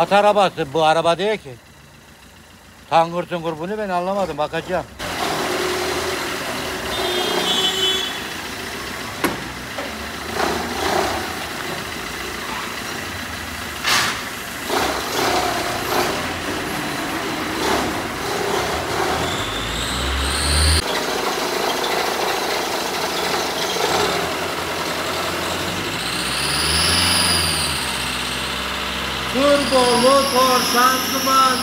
At arabası bu araba değil ki. Tangır tungur bunu ben anlamadım, bakacağım. Turbo motor şanzıman.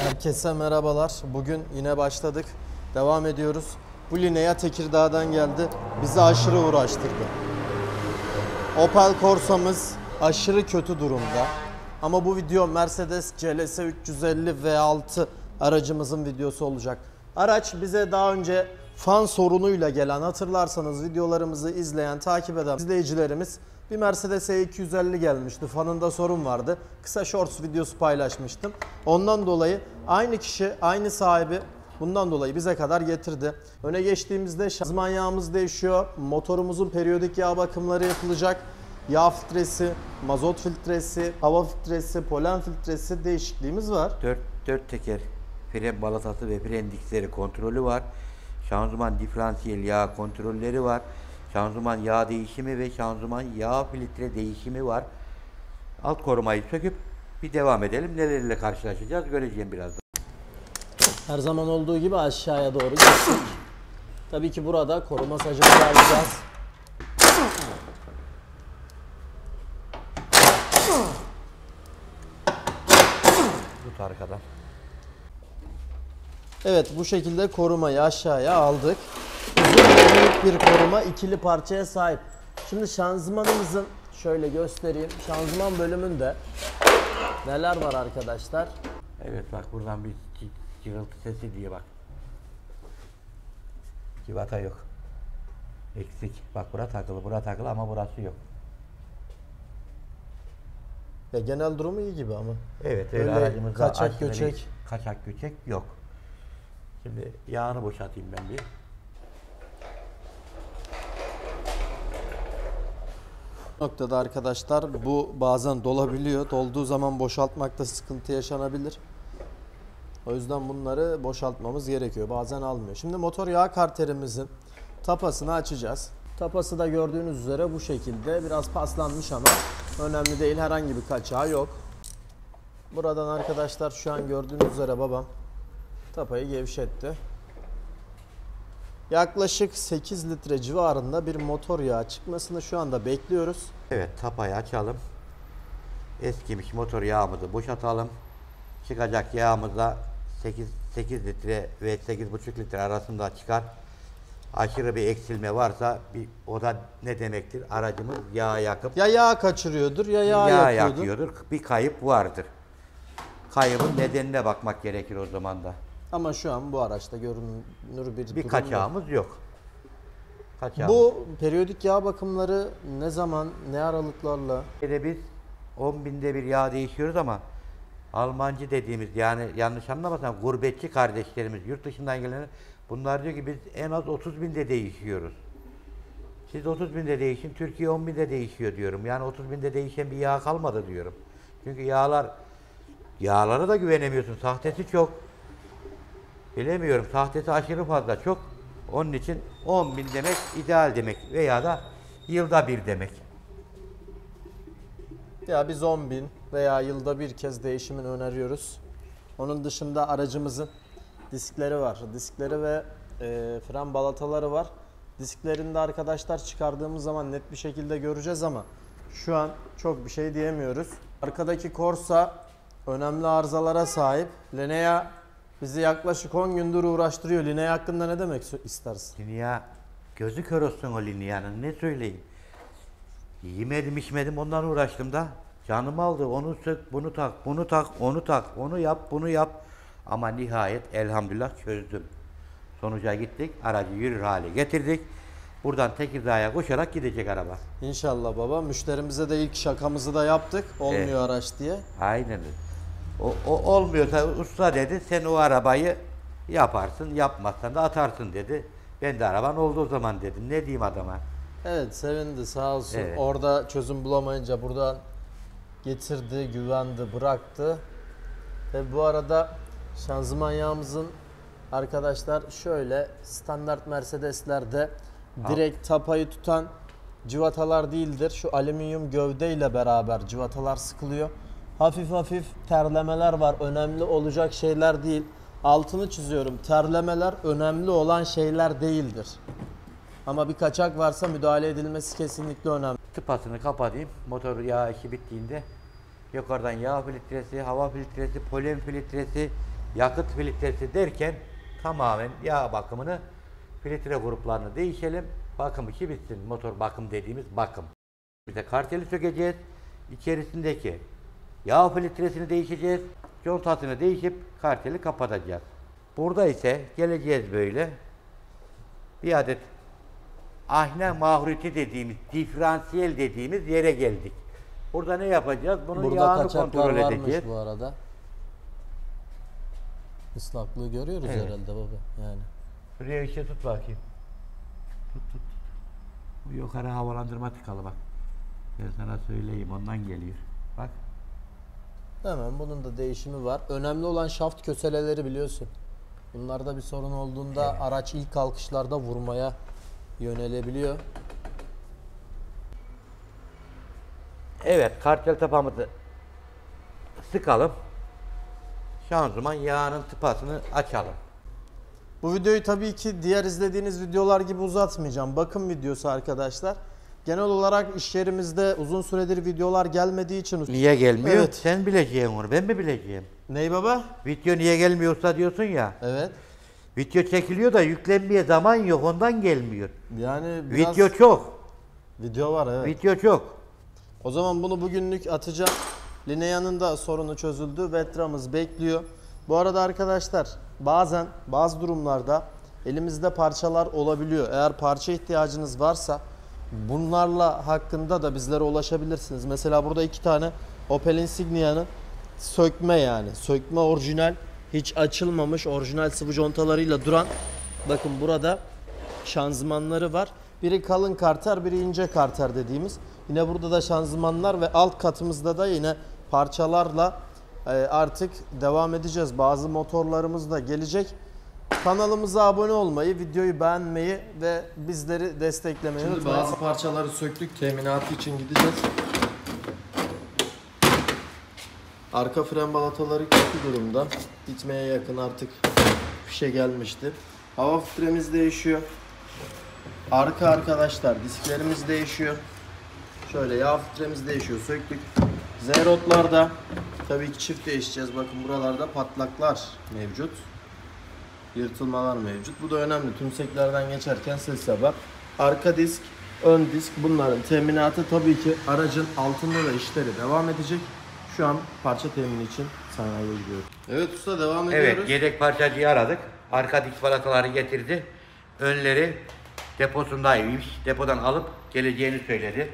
Herkese merhabalar. Bugün yine başladık. Devam ediyoruz. Bu Linea Tekirdağ'dan geldi. Bizi aşırı uğraştırdı. Opel Corsa'mız aşırı kötü durumda. Ama bu video Mercedes CLS 350 V6 aracımızın videosu olacak. Araç bize daha önce fan sorunuyla gelen, hatırlarsanız videolarımızı izleyen, takip eden izleyicilerimiz bir Mercedes E250 gelmişti. Fanında sorun vardı. Kısa shorts videosu paylaşmıştım. Ondan dolayı aynı kişi, aynı sahibi bundan dolayı bize kadar getirdi. Öne geçtiğimizde şanzıman yağımız değişiyor. Motorumuzun periyodik yağ bakımları yapılacak. Yağ filtresi, mazot filtresi, hava filtresi, polen filtresi değişikliğimiz var. 4 teker fren balatası ve fren diskleri kontrolü var. Şanzıman diferansiyel yağ kontrolleri var. Şanzıman yağ değişimi ve şanzıman yağ filtre değişimi var. Alt korumayı söküp bir devam edelim. Nelerle karşılaşacağız göreceğim birazdan. Her zaman olduğu gibi aşağıya doğru geçtik. Tabii ki burada koruma sacımızı alacağız. Tut arkadan. Evet, bu şekilde korumayı aşağıya aldık. Uzun ve büyük bir koruma, ikili parçaya sahip. Şimdi şanzımanımızın şöyle göstereyim. Şanzıman bölümünde neler var arkadaşlar? Evet bak, buradan bir cırıltı sesi diye bak. Civata yok. Eksik. Bak bura takılı ama burası yok. Ya genel durumu iyi gibi ama. Evet, öyle Öyle aracımızda kaçak göçek. Kaçak göçek yok. Şimdi yağını boşaltayım ben bir. Noktada arkadaşlar bu bazen dolabiliyor. Dolduğu zaman boşaltmakta sıkıntı yaşanabilir. O yüzden bunları boşaltmamız gerekiyor. Bazen almıyor. Şimdi motor yağ karterimizin tapasını açacağız. Tapası da gördüğünüz üzere bu şekilde. Biraz paslanmış ama önemli değil. Herhangi bir kaçağı yok. Buradan arkadaşlar şu an gördüğünüz üzere babam tapayı gevşetti. Yaklaşık 8 litre civarında bir motor yağı çıkmasını şu anda bekliyoruz. Evet, tapayı açalım. Eskimiş motor yağımızı boşaltalım. Çıkacak yağımızda 8 litre ve 8,5 litre arasında çıkar. Aşırı bir eksilme varsa o da ne demektir? Aracımız yağ yakıp Ya yağ kaçırıyordur ya yağ yakıyordur. Bir kayıp vardır. Kaybın nedenine bakmak gerekir o zaman da. Ama şu an bu araçta görünür bir durum kaçağımız yok. Bu periyodik yağ bakımları ne zaman, ne aralıklarla? Biz 10 binde bir yağ değişiyoruz ama Almancı dediğimiz, yani yanlış anlamasan, gurbetçi kardeşlerimiz, yurt dışından gelenler, bunlar diyor ki biz en az 30 binde değişiyoruz. Siz 30 binde değişin, Türkiye 10 binde değişiyor diyorum. Yani 30 binde değişen bir yağ kalmadı diyorum. Çünkü yağlara da güvenemiyorsun. Sahtesi çok. Bilemiyorum. Sahtesi aşırı fazla çok. Onun için 10 bin demek ideal demek veya da yılda bir demek. Ya biz 10.000 veya yılda bir kez değişimini öneriyoruz. Onun dışında aracımızın diskleri var. Diskleri ve fren balataları var. Disklerinde arkadaşlar çıkardığımız zaman net bir şekilde göreceğiz ama şu an çok bir şey diyemiyoruz. Arkadaki Corsa önemli arızalara sahip. Linea bizi yaklaşık 10 gündür uğraştırıyor. Linea hakkında ne demek istersin? Linea gözü kör olsun o Linea'nın, ne söyleyeyim. Yemedim içmedim, ondan uğraştım da. Canımı aldı, onu sök, bunu tak, bunu tak, onu tak, onu yap, bunu yap. Ama nihayet elhamdülillah çözdüm. Sonuca gittik, aracı yürür hale getirdik. Buradan Tekirdağ'a koşarak gidecek araba. İnşallah baba. Müşterimize de ilk şakamızı da yaptık. Olmuyor Evet. Araç diye. Aynen. O olmuyorsa usta dedi, sen o arabayı yaparsın, yapmazsan da atarsın dedi. Ben de araban oldu o zaman dedim. Ne diyeyim adama? Evet, sevindi sağ olsun. Evet. Orada çözüm bulamayınca buradan getirdi, güvendi, bıraktı. Ve bu arada şanzıman yağımızın arkadaşlar şöyle standart Mercedes'lerde direkt tapayı tutan cıvatalar değildir. Şu alüminyum gövde ile beraber cıvatalar sıkılıyor. Hafif hafif terlemeler var. Önemli olacak şeyler değil. Altını çiziyorum. Terlemeler önemli olan şeyler değildir. Ama bir kaçak varsa müdahale edilmesi kesinlikle önemli. Tıpasını kapatayım. Motor yağ işi bittiğinde yukarıdan yağ filtresi, hava filtresi, polen filtresi, yakıt filtresi derken tamamen yağ bakımını, filtre gruplarını değişelim. Bakım işi bitsin. Motor bakım dediğimiz bakım. Bize karteli sökeceğiz. İçerisindeki yağ filtresini değişeceğiz. Contasını değişip karteli kapatacağız. Burada ise geleceğiz böyle. Bir adet ahne mahriti dediğimiz, diferansiyel dediğimiz yere geldik. Burada ne yapacağız? Bunun Burada yağını kaçaklar kontrol varmış edeceğiz. bu arada. Islaklığı görüyoruz Evet. herhalde baba. Yani. Şuraya işe tut bakayım. Tut. Bu yukarı havalandırma tıkalı bak. Ben sana söyleyeyim, ondan geliyor. Bak. Hemen bunun da değişimi var. Önemli olan şaft köseleleri biliyorsun. Bunlarda bir sorun olduğunda araç ilk kalkışlarda vurmaya yönelebiliyor. Evet, kartel tapamızı sıkalım. Şanzıman yağının tıpasını açalım. Bu videoyu tabii ki diğer izlediğiniz videolar gibi uzatmayacağım. Bakım videosu arkadaşlar. Genel olarak iş yerimizde uzun süredir videolar gelmediği için... Niye gelmiyor? Evet. Sen bileceksin onu, ben mi bileceğim? Ney baba? Video niye gelmiyorsa diyorsun ya. Evet. Video çekiliyor da yüklenmeye zaman yok, ondan gelmiyor. Yani biraz... Video çok. Video var evet. Video çok. O zaman bunu bugünlük atacağım. Linea'nın da sorunu çözüldü. Vetra'mız bekliyor. Bu arada arkadaşlar bazen bazı durumlarda elimizde parçalar olabiliyor. Eğer parça ihtiyacınız varsa bunlarla hakkında da bizlere ulaşabilirsiniz. Mesela burada 2 tane Opel Insignia'nın sökme yani. Sökme orijinal, hiç açılmamış orijinal sıvı contalarıyla duran. Bakın burada şanzımanları var. Biri kalın karter, biri ince karter dediğimiz. Yine burada da şanzımanlar ve alt katımızda da yine parçalarla artık devam edeceğiz. Bazı motorlarımız da gelecek. Kanalımıza abone olmayı, videoyu beğenmeyi ve bizleri desteklemeyi unutmayın. Bazı parçaları söktük. Teminatı için gideceğiz. Arka fren balataları kötü durumda. Gitmeye yakın artık fişe gelmişti. Hava filtremiz değişiyor. Arka arkadaşlar disklerimiz değişiyor. Şöyle yağ filtremiz değişiyor. Söktük. Zerotlarda tabii ki çift değişeceğiz. Bakın buralarda patlaklar mevcut. Yırtılmalar mevcut. Bu da önemli. Tümseklerden geçerken ses yapar. Arka disk, ön disk bunların teminatı tabii ki aracın altında da işleri devam edecek. Şu an parça temini için sanayiye gidiyoruz. Evet usta devam ediyoruz. Evet, yedek parçacıyı aradık. Arka disk balataları getirdi. Önleri deposundaymış. Depodan alıp geleceğini söyledi.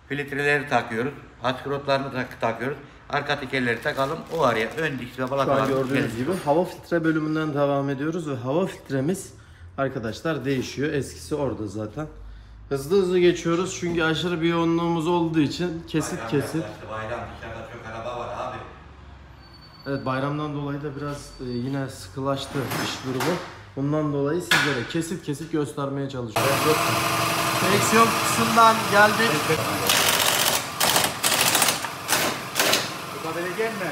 Filtreleri takıyoruz. Askrotlarını takıyoruz. Arka tekerleri takalım. O araya ön disk ve Şu an balataları gördüğünüz gibi hava filtre bölümünden devam ediyoruz ve hava filtremiz arkadaşlar değişiyor. Eskisi orada zaten. Hızlı geçiyoruz çünkü aşırı bir yoğunluğumuz olduğu için kesit. Bayram dışarıda çok araba var abi. Evet bayramdan dolayı da biraz yine sıkılaştı iş durumu. Bundan dolayı sizlere kesit göstermeye çalışıyorum. Direksiyon kısmından geldik. Tutabilecek mi?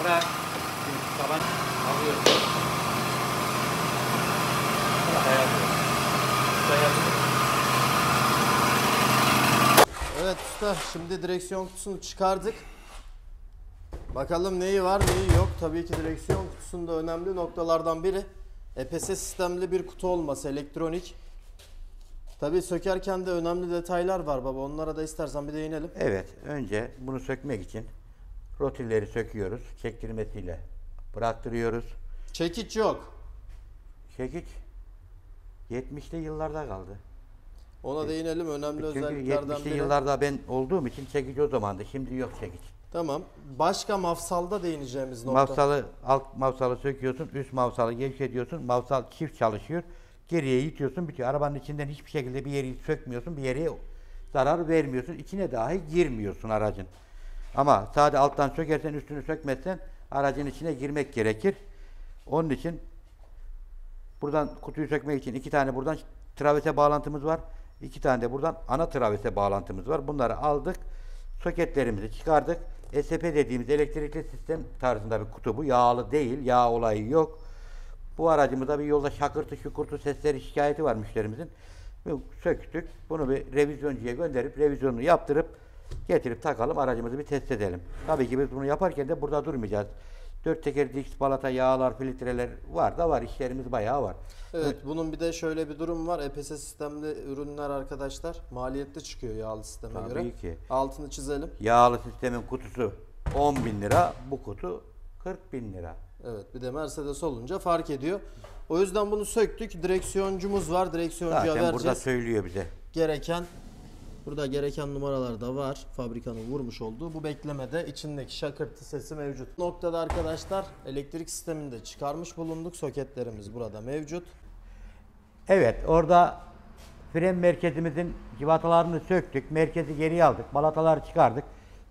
Bırak. Taban alıyorum. Evet usta şimdi direksiyon kutusunu çıkardık. Bakalım neyi var neyi yok. Tabii ki direksiyon kutusunda önemli noktalardan biri EPS sistemli bir kutu olması, elektronik. Tabii sökerken de önemli detaylar var baba. Onlara da istersen bir değinelim. Evet, önce bunu sökmek için rotilleri söküyoruz. Çektirmesiyle bıraktırıyoruz. Çekiç yok. Çekiç 70'li yıllarda kaldı. Ona değinelim. Önemli Çünkü özelliklerden 70'li biri. yıllarda ben olduğum için çekiç o zamandı. Şimdi yok çekiç. Tamam. Başka mafsalda değineceğimiz nokta. Mafsalı, alt mafsalı söküyorsun, üst mafsalı gevşetiyorsun. Mafsal çift çalışıyor. Geriye itiyorsun, bitiyor. Arabanın içinden hiçbir şekilde bir yeri sökmüyorsun, bir yeri zarar vermiyorsun. İçine dahi girmiyorsun aracın. Ama sadece alttan sökersen, üstünü sökmezsen aracın içine girmek gerekir. Onun için buradan kutuyu sökmek için 2 tane buradan travese bağlantımız var. 2 tane de buradan ana travese bağlantımız var. Bunları aldık. Soketlerimizi çıkardık. SP dediğimiz elektrikli sistem tarzında bir kutu bu. Yağlı değil. Yağ olayı yok. Bu aracımızda bir yolda şakırtı şukurtu sesleri şikayeti var müşterimizin. Söktük. Bunu bir revizyoncuya gönderip revizyonunu yaptırıp getirip takalım, aracımızı bir test edelim. Tabii ki biz bunu yaparken de burada durmayacağız. 4 teker disk, balata, yağlar, filtreler var da var. İşlerimiz bayağı var. Evet, bunun bir de şöyle bir durum var. EPS sistemli ürünler arkadaşlar maliyetli çıkıyor yağlı sisteme Tabii göre. ki. Altını çizelim. Yağlı sistemin kutusu 10.000 lira. Bu kutu 40.000 lira. Evet, bir de Mercedes olunca fark ediyor. O yüzden bunu söktük. Direksiyoncumuz var. Direksiyoncuya Zaten vereceğiz. burada söylüyor bize. Burada gereken numaralar da var. Fabrikanın vurmuş olduğu. Bu beklemede içindeki şakırtı sesi mevcut. Bu noktada arkadaşlar elektrik sistemini de çıkarmış bulunduk. Soketlerimiz burada mevcut. Evet, orada fren merkezimizin civatalarını söktük. Merkezi geriye aldık. Balataları çıkardık.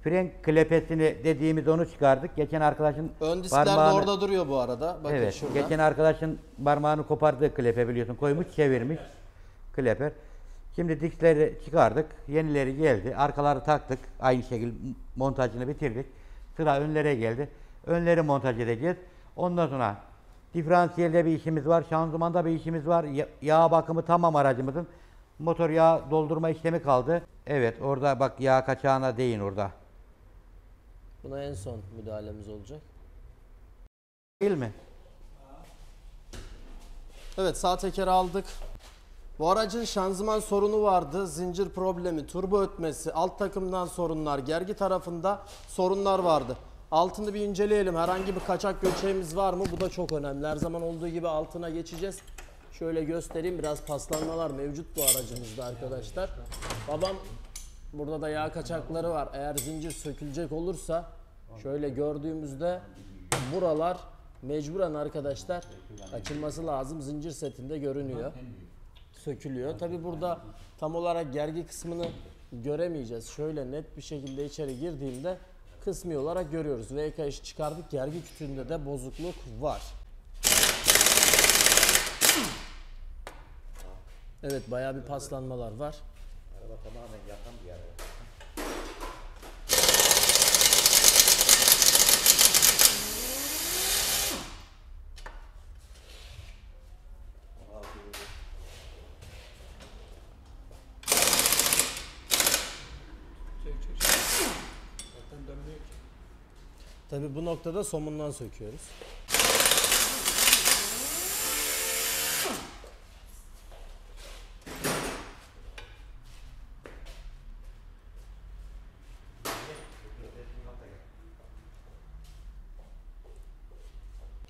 Fren klepesini dediğimiz onu çıkardık. Geçen arkadaşın Ön diskler de orada duruyor bu arada. Bakın evet, şurada. geçen arkadaşın parmağını kopardığı klepe biliyorsun. Koymuş, çevirmiş kleper. Şimdi diskleri çıkardık. Yenileri geldi. Arkaları taktık. Aynı şekilde montajını bitirdik. Sıra önlere geldi. Önleri montaj edeceğiz. Ondan sonra diferansiyelde bir işimiz var. Şanzımanda bir işimiz var. Yağ bakımı tamam aracımızın. Motor yağ doldurma işlemi kaldı. Evet, orada bak yağ kaçağına değin orada. Buna en son müdahalemiz olacak. Değil mi? Evet, sağ tekeri aldık. Bu aracın şanzıman sorunu vardı. Zincir problemi, turbo ötmesi, alt takımdan sorunlar, gergi tarafında sorunlar vardı. Altını bir inceleyelim. Herhangi bir kaçak göçeğimiz var mı? Bu da çok önemli. Her zaman olduğu gibi altına geçeceğiz. Şöyle göstereyim. Biraz paslanmalar mevcut bu aracımızda arkadaşlar. Babam burada da yağ kaçakları var. Eğer zincir sökülecek olursa şöyle gördüğümüzde buralar mecburen arkadaşlar açılması lazım. Zincir setinde görünüyor. Sökülüyor. Tabi burada tam olarak gergi kısmını göremeyeceğiz. Şöyle net bir şekilde içeri girdiğimde kısmi olarak görüyoruz. VK çıkardık. Gergi kütüğünde de bozukluk var. Evet, bayağı bir paslanmalar var. Araba tamamen yakan bir araba. Tabi bu noktada somundan söküyoruz.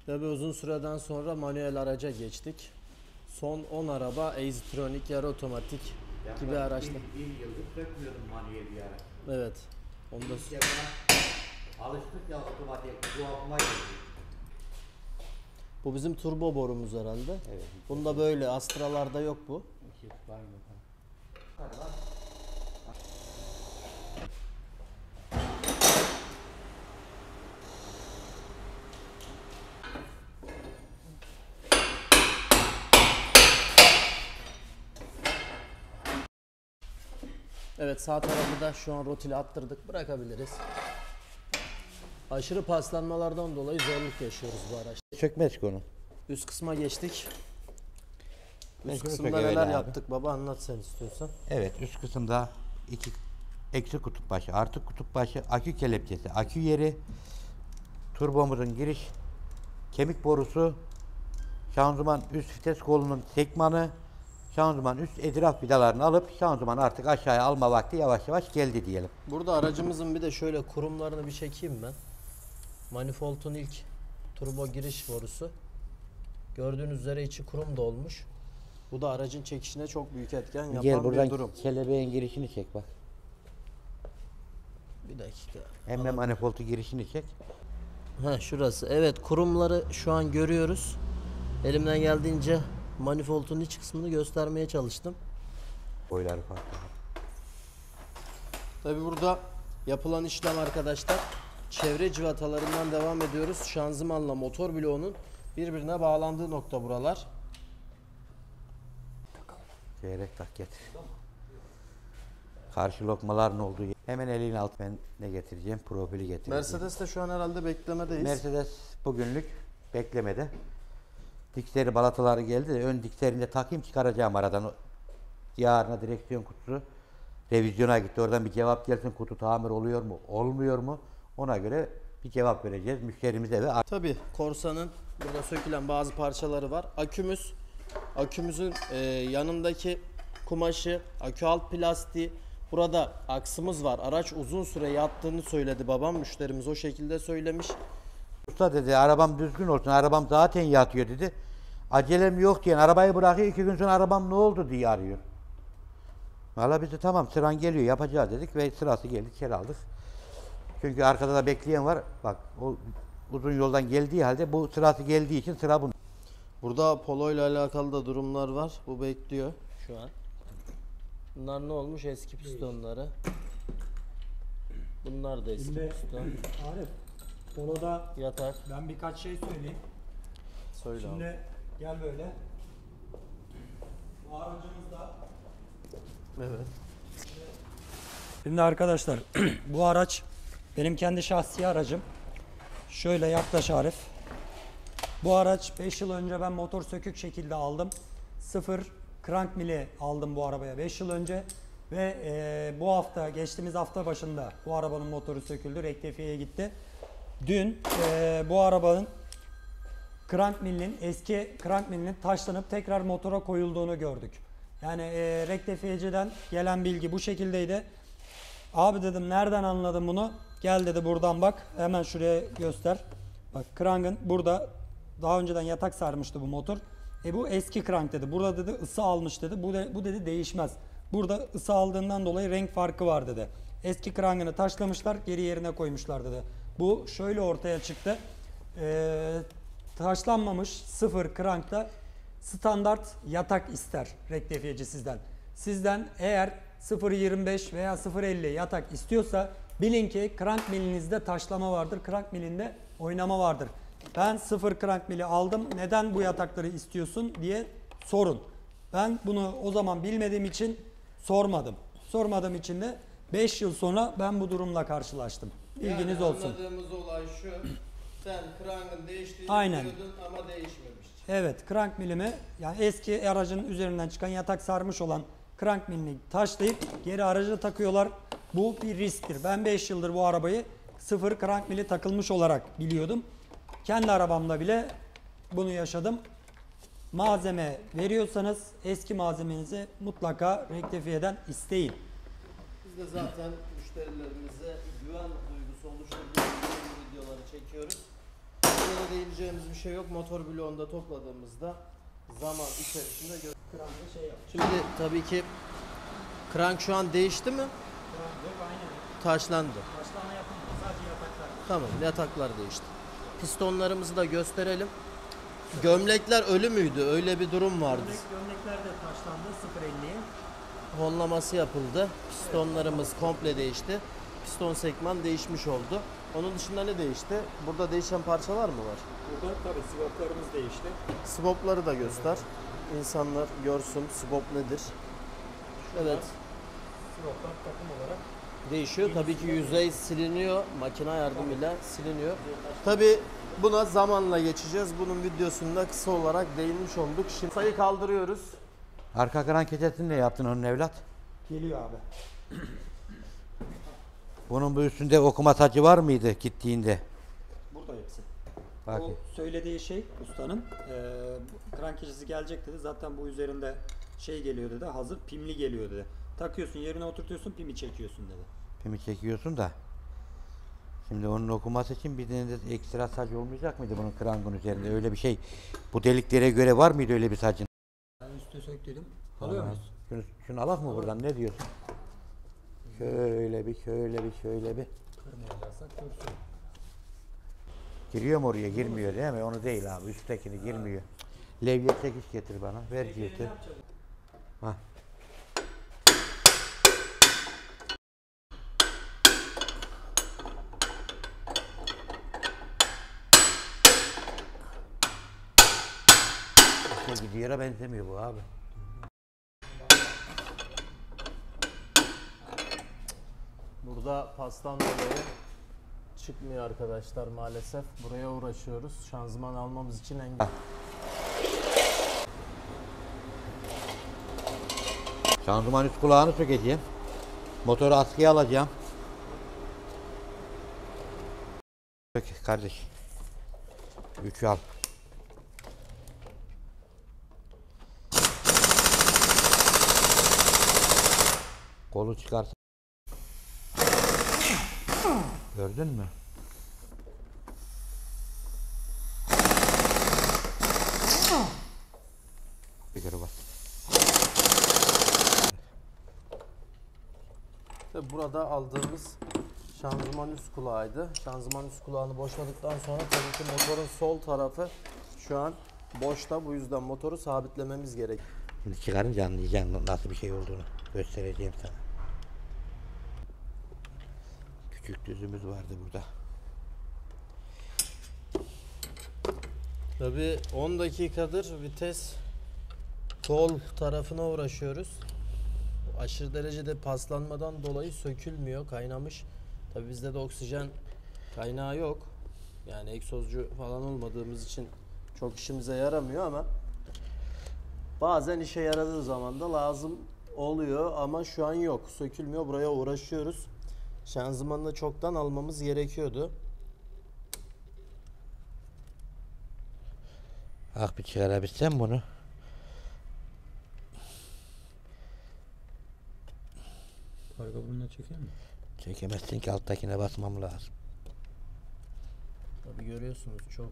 Tabi uzun süreden sonra manuel araca geçtik. Son 10 araba Azetronic, yarı otomatik gibi araçlar. Bir yıldır sökmüyordum manuel bir araç. Evet. Onda İşte buna alıştık ya otomatik. Bu aklıma geldi. bu bizim turbo borumuz herhalde. Evet. Bunda böyle Astra'larda yok bu. Evet, sağ tarafı da şu an rotile attırdık, bırakabiliriz. Aşırı paslanmalardan dolayı zorluk yaşıyoruz bu araçta. Sökmez konu. Üst kısma geçtik. Ben Üst şunu kısımda sökeyim neler öyle abi. yaptık baba, anlat sen istiyorsan. Evet, üst kısımda iki eksi kutup başı, artı kutup başı, akü kelepçesi, akü yeri, turbomuzun giriş, kemik borusu, şanzıman üst vites kolunun sekmanı, şanzıman üst etraf vidalarını alıp şanzımanı artık aşağıya alma vakti yavaş yavaş geldi diyelim. Burada aracımızın bir de şöyle kurumlarını bir çekeyim ben. Manifold'un ilk turbo giriş borusu. Gördüğünüz üzere içi kurum dolmuş. Bu da aracın çekişine çok büyük etken yapan Gel bir buradan durum. kelebeğin girişini çek bak. Bir dakika. Hemen manifoldu girişini çek. Ha, şurası. Evet, kurumları şu an görüyoruz. Elimden geldiğince manifoldun iç kısmını göstermeye çalıştım. Boyları farklı. Tabi burada yapılan işlem arkadaşlar, çevre civatalarından devam ediyoruz. Şanzımanla motor bloğunun birbirine bağlandığı nokta buralar. Çeyrek tak getir. Karşı lokmaların olduğu yer. Hemen elini alt, ben ne getireceğim? Profili getireceğim. Mercedes de şu an herhalde beklemedeyiz. Mercedes bugünlük beklemede. Dikseri balataları geldi de ön dikserini de takayım, çıkaracağım aradan. Yarına direksiyon kutusu revizyona gitti. Oradan bir cevap gelsin, kutu tamir oluyor mu, olmuyor mu? Ona göre bir cevap vereceğiz müşterimize ve Tabi Corsa'nın burada sökülen bazı parçaları var. Akümüzün yanındaki kumaşı, akü alt plastiği. Burada aksımız var. Araç uzun süre yattığını söyledi babam. Müşterimiz o şekilde söylemiş. usta dedi arabam düzgün olsun, arabam zaten yatıyor dedi. Acelem yok diyen arabayı bırakıyor, 2 gün sonra arabam ne oldu diye arıyor. Valla biz de tamam sıran geliyor yapacağız dedik ve sırası geldi, içeri aldık. Çünkü arkada da bekleyen var. Bak o uzun yoldan geldiği halde bu sırası geldiği için sıra bunun. Burada polo ile alakalı da durumlar var. Bu bekliyor şu an. Bunlar ne olmuş? Eski pistonları. Bunlar da eski Şimdi piston. Arif, poloda Yatak. ben birkaç şey söyleyeyim. Söyle abi. Şimdi gel böyle. Bu aracımız da. Evet. Şimdi arkadaşlar bu araç benim kendi şahsi aracım. Şöyle yaklaş Arif. Bu araç 5 yıl önce ben motor sökük şekilde aldım. 0 crank mili aldım bu arabaya 5 yıl önce. Ve bu hafta, geçtiğimiz hafta başında bu arabanın motoru söküldü. Rektifiyeye gitti. Dün bu arabanın crank milinin, eski crank milinin taşlanıp tekrar motora koyulduğunu gördük. Yani rektifiyeciden gelen bilgi bu şekildeydi. Abi dedim nereden anladın bunu? Gel dedi buradan bak. Hemen şuraya göster. Bak crank'ın burada daha önceden yatak sarmıştı bu motor. Bu eski crank dedi. Burada dedi ısı almış dedi. Bu dedi değişmez. Burada ısı aldığından dolayı renk farkı var dedi. Eski crank'ını taşlamışlar, geri yerine koymuşlar dedi. Bu şöyle ortaya çıktı. Taşlanmamış 0 crank'ta standart yatak ister rektifiyeci sizden. Sizden eğer 0.25 veya 0.50 yatak istiyorsa bilin ki crank milinizde taşlama vardır, crank milinde oynama vardır. Ben 0 crank mili aldım, neden bu yatakları istiyorsun diye sorun. Ben bunu o zaman bilmediğim için sormadım. Sormadığım için de 5 yıl sonra ben bu durumla karşılaştım. Bilginiz olsun. Anladığımız olay şu. Sen crank'ın değiştiğini Aynen. biliyordun ama değişmemiş. Evet, crank milimi yani eski aracın üzerinden çıkan yatak sarmış olan crank milini taşlayıp geri araca takıyorlar. Bu bir risktir. Ben 5 yıldır bu arabayı 0 crank mili takılmış olarak biliyordum. Kendi arabamda bile bunu yaşadım. Malzeme veriyorsanız eski malzemenizi mutlaka rektifiyeden isteyin. Biz de zaten müşterilerimize güven duygusu oluşturduğumuz videoları çekiyoruz. Burada değineceğimiz bir şey yok. Motor bloğunda topladığımızda zaman içerisinde Şimdi tabii ki crank şu an değişti mi? Taşlandı. Taşlama yapıldı. Sadece yataklar. Tamam, yataklar değişti. Pistonlarımızı da gösterelim. Gömlekler ölü müydü? Öyle bir durum vardı. Gömlekler de taşlandı 0.50'ye. Honlaması yapıldı. Pistonlarımız komple değişti. Piston sekman değişmiş oldu. Onun dışında ne değişti? Burada değişen parçalar mı var? Burada tabii sivoplarımız değişti. Swapları da göster. İnsanlar görsün swap nedir. Evet. Sivoplar takım olarak. Değişiyor. Tabii ki yüzey siliniyor. Makine yardımıyla siliniyor. Tabii buna zamanla geçeceğiz. Bunun videosunda kısa olarak değinmiş olduk. Şimdi sayı kaldırıyoruz. Arka kran keçesini ne yaptın onun evlat? Geliyor abi. Bunun bu üstünde okuma sacı var mıydı gittiğinde? Burada hepsi. Bak. O söylediği şey ustanın kran keçesi gelecek dedi. Zaten bu üzerinde şey geliyor dedi. Hazır pimli geliyor dedi. Takıyorsun yerine oturtuyorsun pimi çekiyorsun dedi. Pimi çekiyorsun da. Şimdi onun okuması için bir tane de ekstra saç olmayacak mıydı bunun krangın üzerinde? Öyle bir şey. Bu deliklere göre var mıydı öyle bir sacın? Ben üstü söktüydüm. Alıyor muyuz? Şunu alak mı buradan? Ne diyorsun? Şöyle bir, şöyle bir, şöyle bir. Kırmayacaksak dursun. Giriyor mu oraya? Girmiyor değil mi? Onu değil abi. Üsttekini girmiyor. Levye çekiş getir bana. Ver getir. Hah. Gidiyor'a benzemiyor bu abi. Burada pastan dolayı çıkmıyor arkadaşlar maalesef. Buraya uğraşıyoruz. Şanzıman almamız için engel. Şanzıman üst kulağını sökeceğim. Motoru askıya alacağım. Peki kardeş. 3'ü al. Kolu çıkarsın. Gördün mü? Bir kere bas. Ve burada aldığımız şanzıman üst kulağıydı. Şanzıman üst kulağını boşladıktan sonra tabii ki motorun sol tarafı şu an boşta. Bu yüzden motoru sabitlememiz gerek. Şimdi çıkarınca anlayacaksın nasıl bir şey olduğunu. Göstereceğim sana. Küçük düzümüz vardı burada. Tabii 10 dakikadır vites kol tarafına uğraşıyoruz. Aşırı derecede paslanmadan dolayı sökülmüyor, kaynamış. Tabii bizde de oksijen kaynağı yok. Yani egzozcu falan olmadığımız için çok işimize yaramıyor ama bazen işe yaradığı zaman da lazım oluyor ama şu an yok. Sökülmüyor. Buraya uğraşıyoruz. Şanzımanını çoktan almamız gerekiyordu. Ah bir çıkarabilsem bunu. Karga burnuna çeker mi? Çekemezsin ki alttakine basmam lazım. Tabii görüyorsunuz çok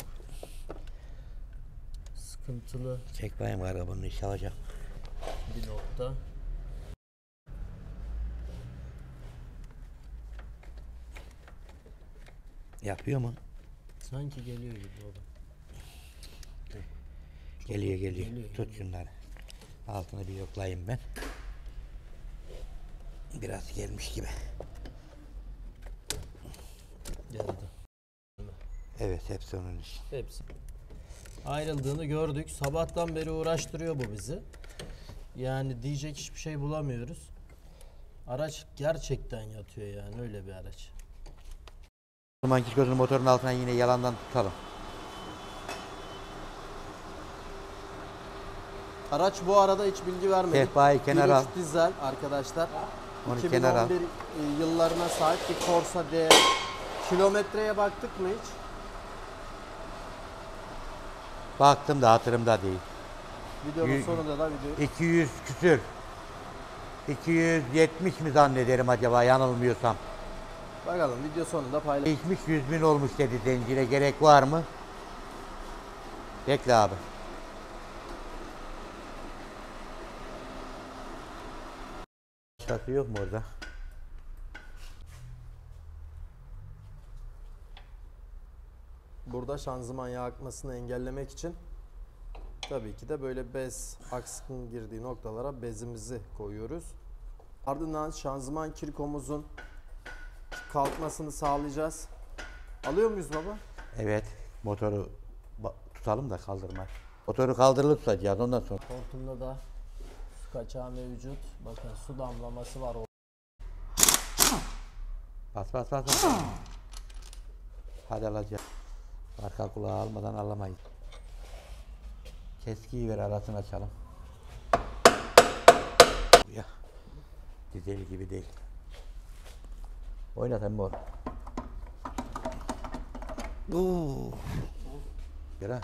sıkıntılı Çek bayım karga bunu iş alacağım. bir nokta. Yapıyor mu? Sanki geliyor gibi baba. Geliyor. Geliyor. Tut şunları. Altını bir yoklayayım ben. Biraz gelmiş gibi. Geldi. Evet hepsi onun için. Hepsi. Ayrıldığını gördük. Sabahtan beri uğraştırıyor bu bizi. Yani diyecek hiçbir şey bulamıyoruz. Araç gerçekten yatıyor yani öyle bir araç. O zaman gözünü motorun altına yine yalandan tutalım. Araç bu arada hiç bilgi vermedik. Sehpayı kenara al. 1.3 dizel arkadaşlar. Onu 2011 kenara al. yıllarına sahip bir Corsa D. Kilometreye baktık mı hiç? Baktım da hatırımda değil. Videonun sonunda da video. 200 küsür. 270 mi zannederim acaba yanılmıyorsam. Bakalım video sonunda paylaş. Değişmiş 100.000 olmuş dedi zincire, gerek var mı? Bekle abi. Şartı yok mu orada? Burada şanzıman yağ akmasını engellemek için tabii ki de böyle bez aksın girdiği noktalara bezimizi koyuyoruz. Ardından şanzıman kirkomuzun kalkmasını sağlayacağız. Alıyor muyuz baba? Evet. Motoru tutalım da kaldırma. Motoru kaldırılıp tutacağız ondan sonra. Hortumda da su kaçağı mevcut. Bakın su damlaması var. Bas. Hadi alacağız. Arka kulağı almadan alamayız. Keskiyi ver, arasını açalım. Ya. Dizel gibi değil. Oynat emmi oğlum. Gel ha.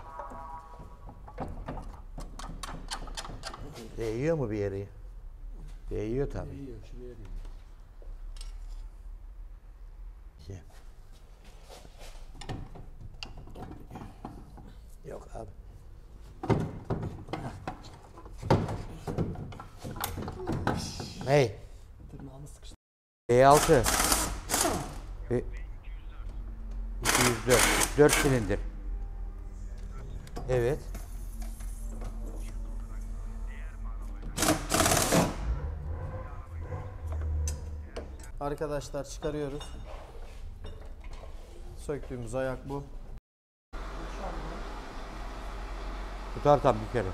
Değiyor mu bir yeri? Değiyor tabii. Değiyor, şuraya değiyor. Yok abi. Hey. Tırnağını sıkıştı. E6. 204. 4 silindir. Evet. Arkadaşlar çıkarıyoruz. Söktüğümüz ayak bu. Tutarsam bir kere.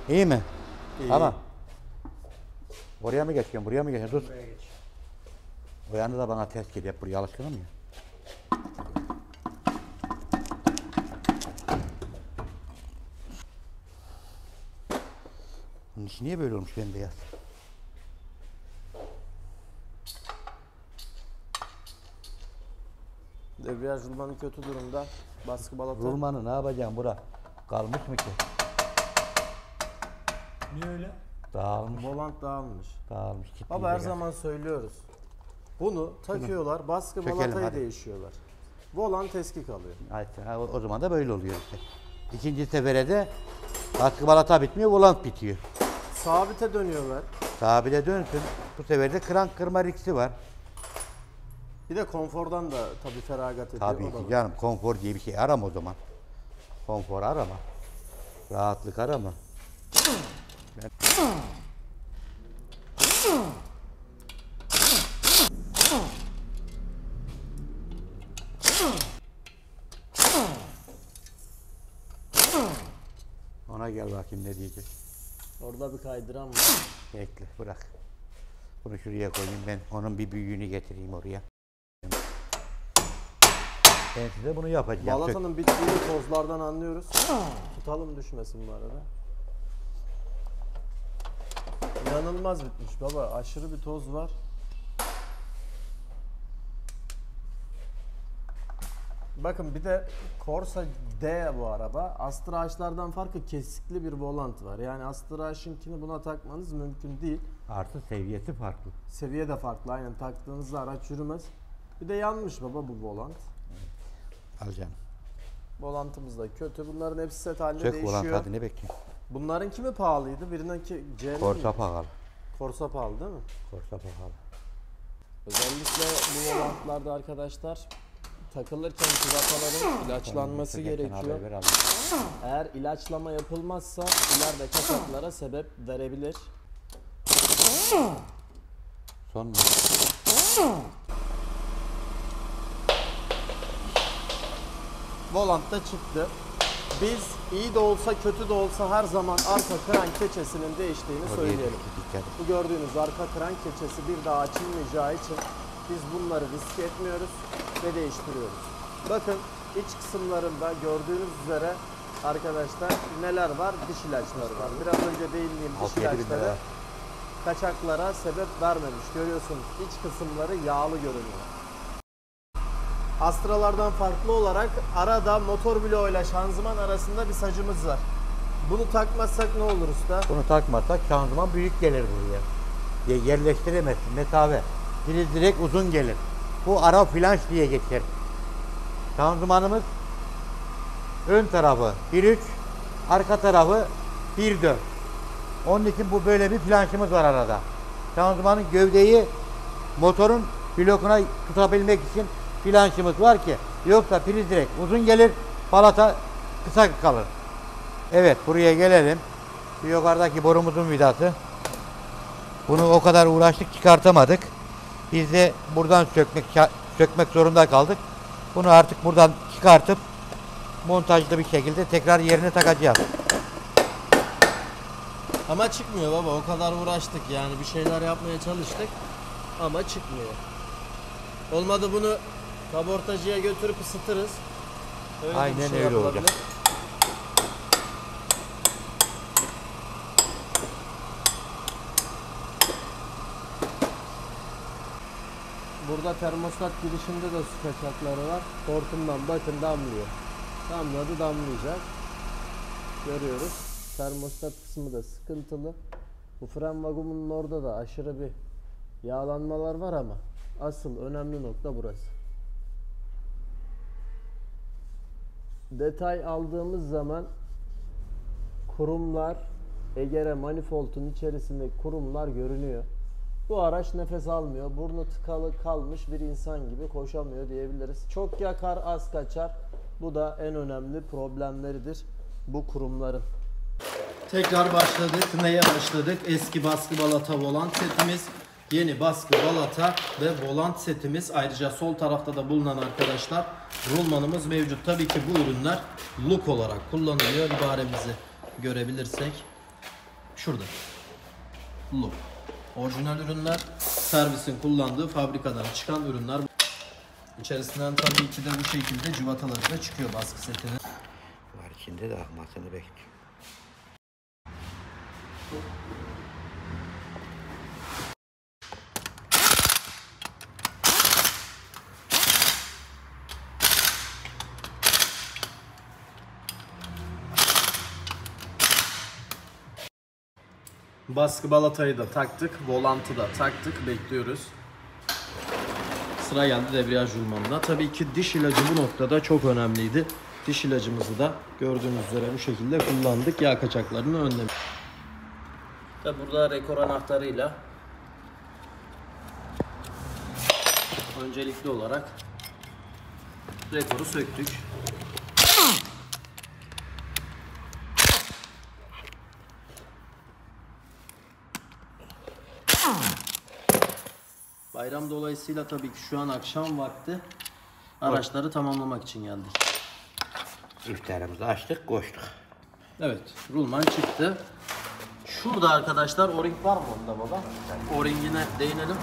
İyi mi? İyi. Ama oraya mı geçiyorsun? Buraya mı geçiyorsun? Dur. Buraya geç. O yanı da bana ters geliyor. Buraya alışkınım ya. Bunun içi niye böyle olmuş bembeyaz? Debriyaj rulmanı kötü durumda. Baskı balata. Rulmanı ne yapacağım bura? Kalmış mı ki? Niye öyle? Dağılmış. Volant dağılmış. Dağılmış. Baba kitleyecek her artık. zaman söylüyoruz. Bunu takıyorlar, baskı Çekelim, balatayı hadi. değişiyorlar. Volant eski kalıyor. O zaman da böyle oluyor işte. İkinci sefere de baskı balata bitmiyor, volant bitiyor. Sabite dönüyorlar. Sabile dönsün. Bu sefer de krank kırma riski var. Bir de konfordan da tabii feragat ediyor. Tabii o da ki var. canım. Konfor diye bir şey arama o zaman. Konfor arama. Rahatlık arama. Ona gel bakayım ne diyecek. Orada bir kaydıran var. Bekle bırak. Bunu şuraya koyayım ben onun bir büyüğünü getireyim oraya. Ben size bunu yapacağım. Balatanın bittiğini tozlardan anlıyoruz. Tutalım düşmesin bu arada. İnanılmaz bitmiş baba. Aşırı bir toz var. Bakın bir de Corsa D bu araba. Astra H'lardan farkı kesikli bir volant var. Yani Astra H'ınkini buna takmanız mümkün değil. Artı seviyesi farklı. Seviye de farklı. Aynen taktığınızda araç yürümez. Bir de yanmış baba bu volant. Alacağım. Volantımız da kötü. Bunların hepsi set halinde Çök değişiyor. volant hadi ne bekliyorsun? Bunların kimi pahalıydı? Birininki C'nin Korsa miydi? pahalı. Corsa pahalı değil mi? Korsa pahalı. Özellikle bu volantlarda arkadaşlar takılırken civataların ilaçlanması Çökerken gerekiyor. haber ver, al. Eğer ilaçlama yapılmazsa ileride kaçaklara sebep verebilir. Son mu? Volant da çıktı. Biz iyi de olsa kötü de olsa her zaman arka krank keçesinin değiştiğini Oraya söyleyelim. dikkat et. Bu gördüğünüz arka krank keçesi bir daha açılmayacağı için biz bunları risk etmiyoruz ve değiştiriyoruz. Bakın iç kısımlarında gördüğünüz üzere arkadaşlar neler var? Diş ilaçları var. Biraz önce değindiğim diş 6-7 bin lira ilaçları var. kaçaklara sebep vermemiş. Görüyorsunuz iç kısımları yağlı görünüyor. Astralardan farklı olarak arada motor bloğu ile şanzıman arasında bir sacımız var. Bunu takmazsak ne olur usta? Bunu takmazsak şanzıman büyük gelir buraya. Yerleştiremezsin mesafe. Priz direkt uzun gelir. Bu ara flanş diye geçer. Şanzımanımız ön tarafı 1.3, arka tarafı 1.4. Onun için bu böyle bir flanşımız var arada. Şanzımanın gövdeyi motorun blokuna tutabilmek için flanşımız var ki yoksa priz direkt uzun gelir, balata kısa kalır. Evet buraya gelelim. Bu yukarıdaki borumuzun vidası. Bunu o kadar uğraştık çıkartamadık. Biz de buradan sökmek zorunda kaldık. Bunu artık buradan çıkartıp montajlı bir şekilde tekrar yerine takacağız. Ama çıkmıyor baba. O kadar uğraştık yani bir şeyler yapmaya çalıştık ama çıkmıyor. Olmadı bunu kabortacıya götürüp ısıtırız. Öyle de bir Aynen şey öyle olacak. yapılabilir. Burada termostat girişinde de su kaçakları var. Hortumdan bakın damlıyor. Damladı damlayacak. Görüyoruz. Termostat kısmı da sıkıntılı. Bu fren vagumunun orada da aşırı bir yağlanmalar var ama asıl önemli nokta burası. Detay aldığımız zaman kurumlar, egere manifoldun içerisinde kurumlar görünüyor. Bu araç nefes almıyor. Burnu tıkalı kalmış bir insan gibi koşamıyor diyebiliriz. Çok yakar, az kaçar. Bu da en önemli problemleridir bu kurumların. Tekrar başladık. Neye başladık? Eski baskı balata volant setimiz, yeni baskı balata ve volant setimiz. Ayrıca sol tarafta da bulunan arkadaşlar rulmanımız mevcut. Tabii ki bu ürünler look olarak kullanılıyor. İbaremizi görebilirsek. Şurada. Loop. Orijinal ürünler, servisin kullandığı fabrikadan çıkan ürünler. İçerisinden tabii ki de bu şekilde cıvataları da çıkıyor baskı setinin. Var içinde de akmasını bekliyor. Baskı balatayı da taktık, volantı da taktık, bekliyoruz. Sıra geldi debriyaj rulmanına. Tabii ki diş ilacı bu noktada çok önemliydi. Diş ilacımızı da gördüğünüz üzere bu şekilde kullandık. Yağ kaçaklarını önlemek. Tabi burada rekor anahtarıyla öncelikli olarak rekoru söktük. Bayram dolayısıyla tabii ki şu an akşam vakti araçları tamamlamak için geldik. İftarımızı açtık, koştuk. Evet, rulman çıktı. Şurada arkadaşlar o-ring var mı onda baba? O-ringine değinelim.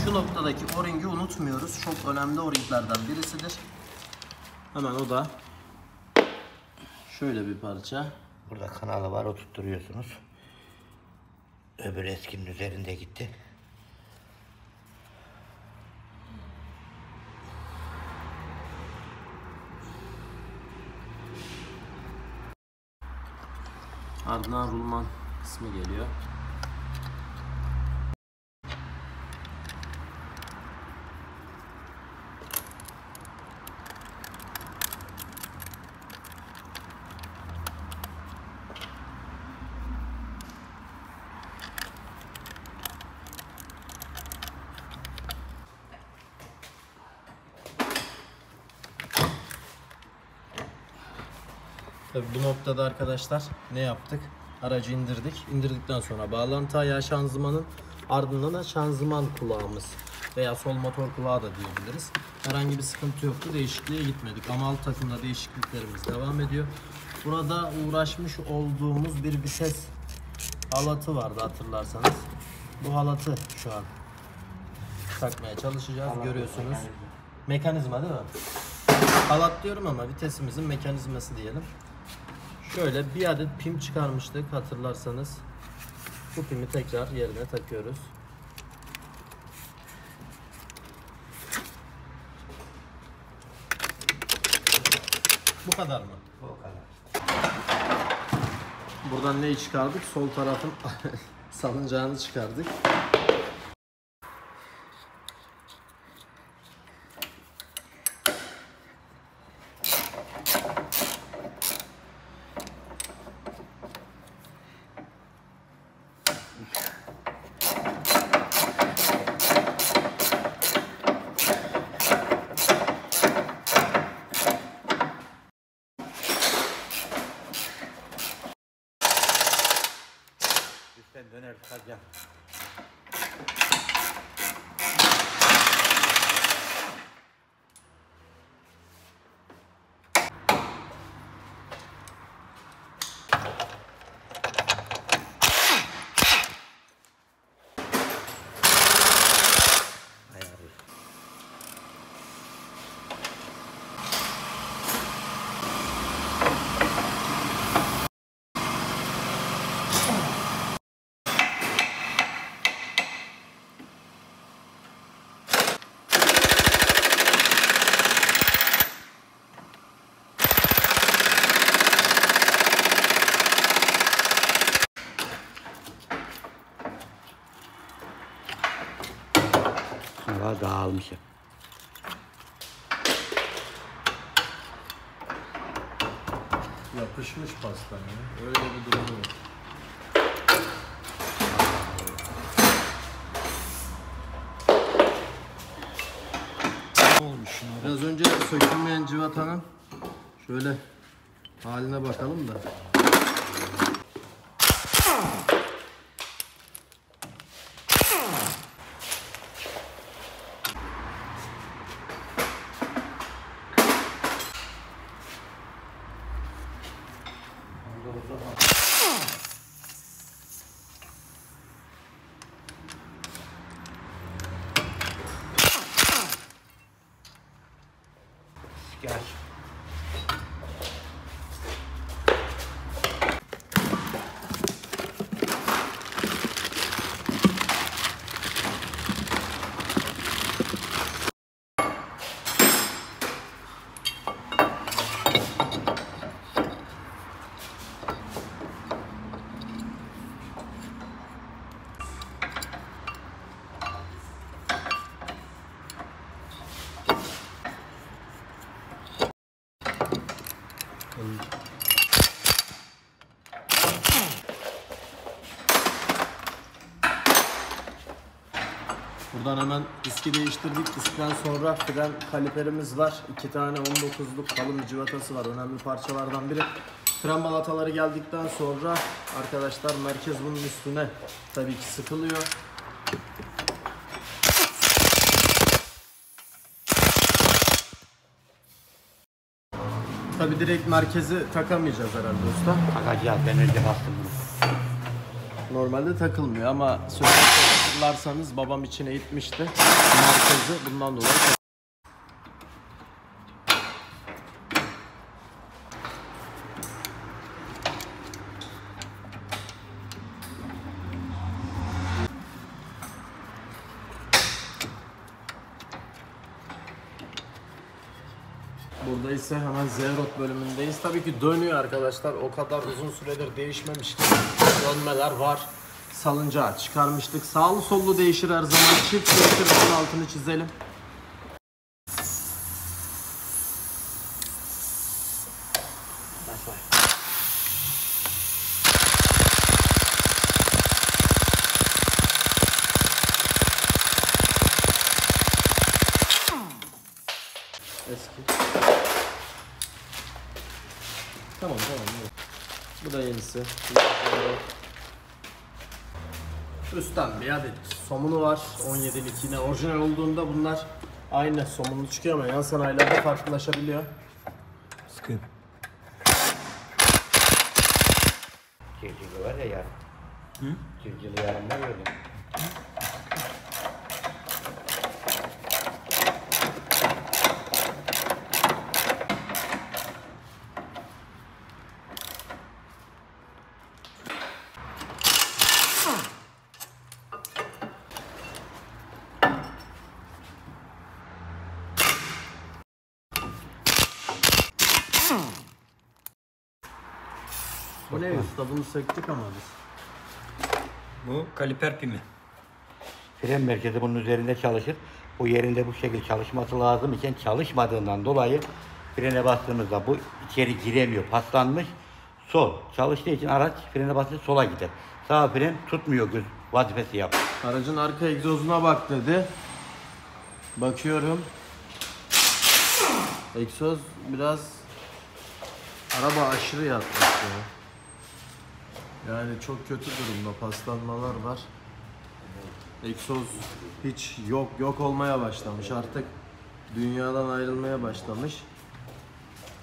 Şu noktadaki o-ringi unutmuyoruz. Çok önemli o-ringlerden birisidir. Hemen o da şöyle bir parça. Burada kanalı var, oturtturuyorsunuz. Öbür eskinin üzerinde gitti. Ardından rulman kısmı geliyor. Tabii bu noktada arkadaşlar ne yaptık? Aracı indirdik. İndirdikten sonra bağlantı ayağı şanzımanın, ardından da şanzıman kulağımız veya sol motor kulağı da diyebiliriz. Herhangi bir sıkıntı yoktu. Değişikliğe gitmedik. Ama alt takımda değişikliklerimiz devam ediyor. Burada uğraşmış olduğumuz bir vites halatı vardı hatırlarsanız. Bu halatı şu an takmaya çalışacağız. Görüyorsunuz. Mekanizma değil mi? Halat diyorum ama vitesimizin mekanizması diyelim. Şöyle bir adet pim çıkarmıştık hatırlarsanız. Bu pimi tekrar yerine takıyoruz. Bu kadar mı? Bu kadar. Buradan neyi çıkardık? Sol tarafın salıncağını çıkardık. Üstten döner çıkacağım. Hava dağılmışım. Yapışmış pasta ya. Öyle bir durum yok. Biraz önce sökülmeyen cıvatanın şöyle haline bakalım da. Buradan hemen diski değiştirdik. Diskten sonra fren kaliperimiz var. 2 tane 19'luk kalın bir civatası var. Önemli parçalardan biri. Fren balataları geldikten sonra arkadaşlar merkez bunun üstüne tabii ki sıkılıyor. Tabii direkt merkezi takamayacağız herhalde usta. Takacağız, ben önce bastım bunu. Normalde takılmıyor ama söküntü hatırlarsanız babam içine itmişti merkezi, bundan dolayı Burada ise hemen Zeyrot bölümündeyiz. Tabii ki dönüyor arkadaşlar. O kadar uzun süredir değişmemiş ki dönmeler var. Salıncağı çıkarmıştık. Sağlı sollu değişir her zaman. Çift değişir. Bunun altını çizelim. Eski. Tamam. Bu da yenisi. Üstten bir adet somunu var. 17'lik yine orijinal olduğunda bunlar aynı somunlu çıkıyor ama yan sanayilerde farklılaşabiliyor. Sıkıyorum. Cırcılı var ya yarın. Cırcılı yarın var öyle. Bu ne usta? Bunu söktük ama biz. Bu kaliper pimi. Fren merkezi bunun üzerinde çalışır. Bu yerinde bu şekilde çalışması lazım iken çalışmadığından dolayı frene bastığımızda bu içeri giremiyor. Paslanmış. Sol. Çalıştığı için araç frene basınca sola gider. Sağ fren tutmuyor, vazifesi yap. Aracın arka egzozuna bak dedi. Bakıyorum. Egzoz biraz araba aşırı yatmış ya. Yani çok kötü durumda, paslanmalar var. Egzoz hiç yok olmaya başlamış artık. Dünyadan ayrılmaya başlamış.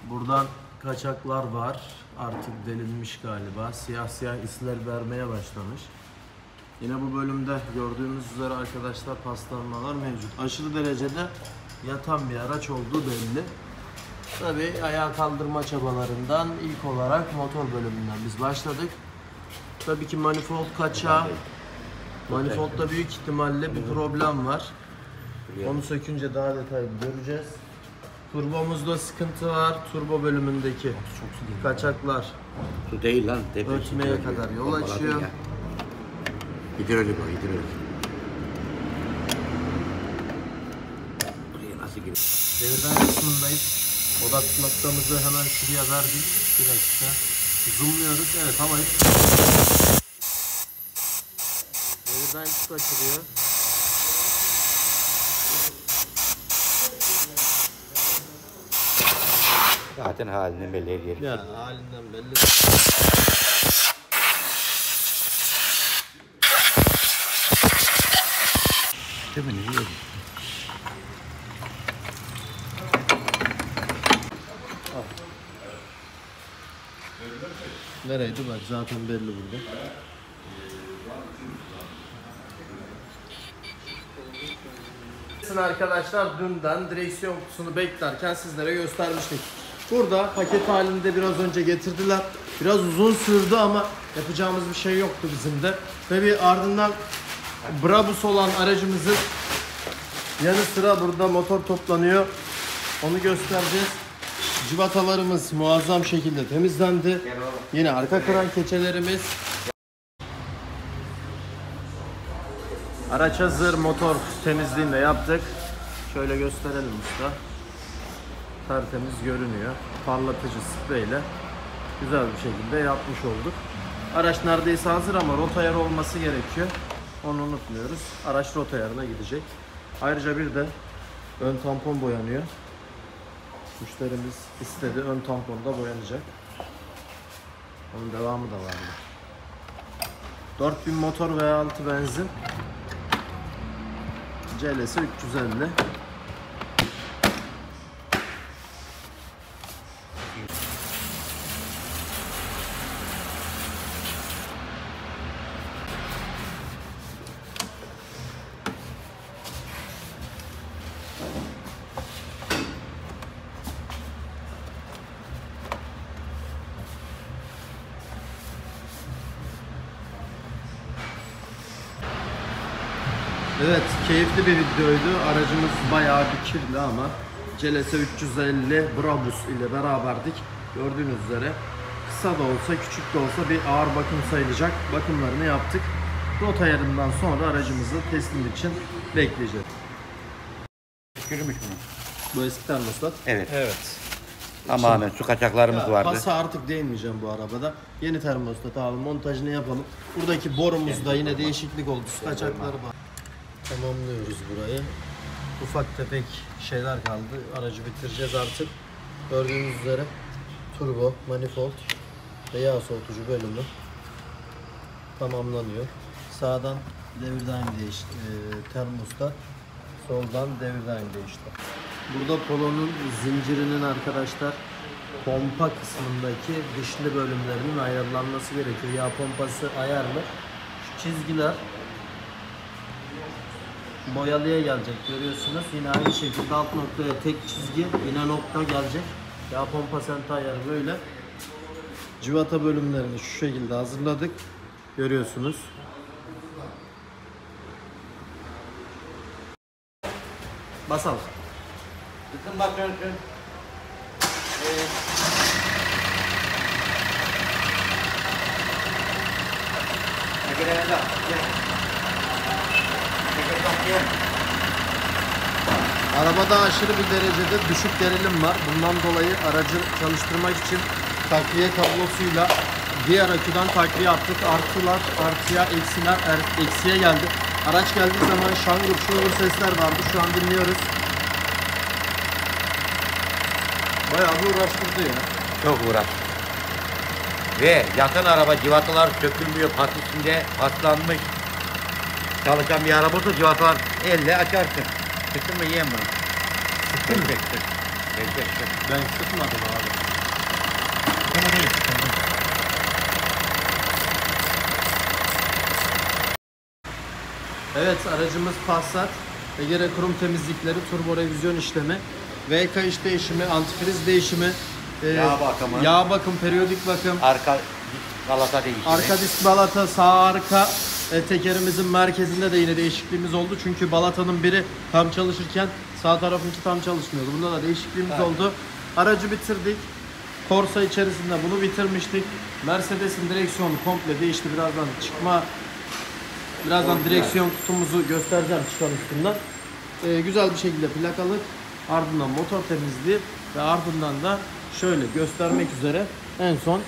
Buradan kaçaklar var. Artık delinmiş galiba. Siyah isler vermeye başlamış. Yine bu bölümde gördüğümüz üzere arkadaşlar paslanmalar mevcut. Aşırı derecede yatan bir araç olduğu belli. Tabii ayağa kaldırma çabalarından ilk olarak motor bölümünden biz başladık. Tabii ki manifold kaçağı. Manifoldda büyük ihtimalle bir problem var. Onu sökünce daha detaylı göreceğiz. Turbomuzda sıkıntı var. Turbo bölümündeki kaçaklar Su değil lan. ötmeye kadar yol açıyor. Hidrolik o, hidrolik. Buraya nasıl giriyor? Devirden kısmındayız. Odak noktamızı hemen şuraya verdik. Bir dakika. Zoomluyoruz. Evet, ama devirden kısmı açılıyor. Zaten halinden belli her yer. Ya halinden belli. Değil mi? Ne diyorsun? Nereydi bak, zaten belli burada. Arkadaşlar dünden direksiyon kutusunu beklerken sizlere göstermiştik. Burada paket halinde biraz önce getirdiler. Biraz uzun sürdü ama yapacağımız bir şey yoktu bizim de. Tabii ardından Brabus olan aracımızın yanı sıra burada motor toplanıyor. Onu göstereceğiz. Civatalarımız muazzam şekilde temizlendi. Yine arka kran keçelerimiz. Araç hazır, motor temizliğini de yaptık. Şöyle gösterelim usta. tertemiz görünüyor. Parlatıcı spreyle güzel bir şekilde yapmış olduk. Araç neredeyse hazır ama rota ayarı olması gerekiyor. Onu unutmuyoruz. Araç rota ayarına gidecek. Ayrıca bir de ön tampon boyanıyor. Müşterimiz istedi. Ön tampon da boyanacak. Onun devamı da var. 4000 motor V6 benzin. CLS 350. Evet, keyifli bir videoydu. Aracımız bayağı bir kirli ama CLS 350 Brabus ile beraberdik. Gördüğünüz üzere kısa da olsa küçük de olsa bir ağır bakım sayılacak bakımlarını yaptık. Rota ayarından sonra aracımızı teslim için bekleyeceğiz. Yürümüş mü? Bu eski termostat. Evet. Evet. Tamamen su kaçaklarımız vardı. Pasa artık değinmeyeceğim bu arabada. Yeni termostat abi, montajını yapalım. Buradaki borumuzda yine değişiklik oldu. Su kaçakları var. Tamamlıyoruz burayı. Ufak tefek şeyler kaldı. Aracı bitireceğiz artık. Gördüğünüz üzere turbo, manifold ve yağ soğutucu bölümü tamamlanıyor. Sağdan devir daim değişti, termostat. Soldan devir daim değişti. Burada Polo'nun zincirinin arkadaşlar pompa kısmındaki dişli bölümlerinin ayarlanması gerekiyor. Yağ pompası ayarlı. Şu çizgiler boyalıya gelecek, görüyorsunuz. Yine aynı şekilde alt noktaya tek çizgi, yine nokta gelecek. Yağ pompa senta ayarı böyle. Civata bölümlerini şu şekilde hazırladık. Görüyorsunuz. Basalım. Kızım bakıyorsun. Arabada aşırı bir derecede düşük gerilim var. Bundan dolayı aracı çalıştırmak için takviye kablosuyla diğer aküden takviye yaptık. Artılar artıya, eksiler eksiye geldi. Araç geldiği zaman şangır şungur sesler vardı. Şu an dinliyoruz. Bayağı bir uğraştırdı ya. Çok uğraş. Ve yakın araba civatalar sökülmüyor. Pas içinde paslanmış. Çalışan bir araba olsa civatalar elle açarsın. Sıktın mı yiyeyim bunu? Sıktın mı? Sıktın. Ben sıkmadım abi. Evet, aracımız Passat. Egere kurum temizlikleri, turbo revizyon işlemi, VK iş değişimi, antifriz değişimi, yağ bakım, periyodik bakım, Arka galata değişimi. arka disk balata, sağ arka tekerimizin merkezinde de yine değişikliğimiz oldu. Çünkü balatanın biri tam çalışırken sağ tarafınki tam çalışmıyordu. Bunda da değişikliğimiz oldu. Aracı bitirdik. Corsa içerisinde bunu bitirmiştik. Mercedes'in direksiyonu komple değişti. Birazdan direksiyon kutumuzu göstereceğim çıkan üstünden. Güzel bir şekilde plakalık, ardından motor temizliği ve ardından da şöyle göstermek üzere en son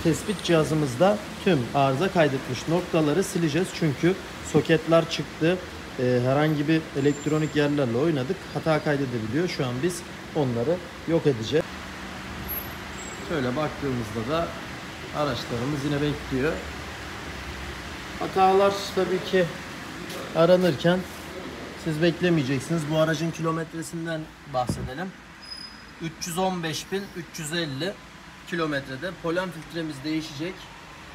tespit cihazımızda tüm arıza kaydetmiş noktaları sileceğiz. Çünkü soketler çıktı. Herhangi bir elektronik yerlerle oynadık. Hata kaydedebiliyor. Şu an biz onları yok edeceğiz. Şöyle baktığımızda da araçlarımız yine bekliyor. Hatalar tabii ki aranırken siz beklemeyeceksiniz. Bu aracın kilometresinden bahsedelim. 315.350 kilometrede. Polen filtremiz değişecek.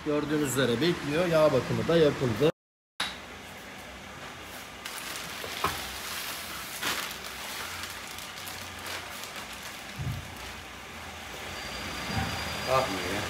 Gördüğünüz üzere bekliyor. Yağ bakımı da yapıldı. Kalkmıyor ya.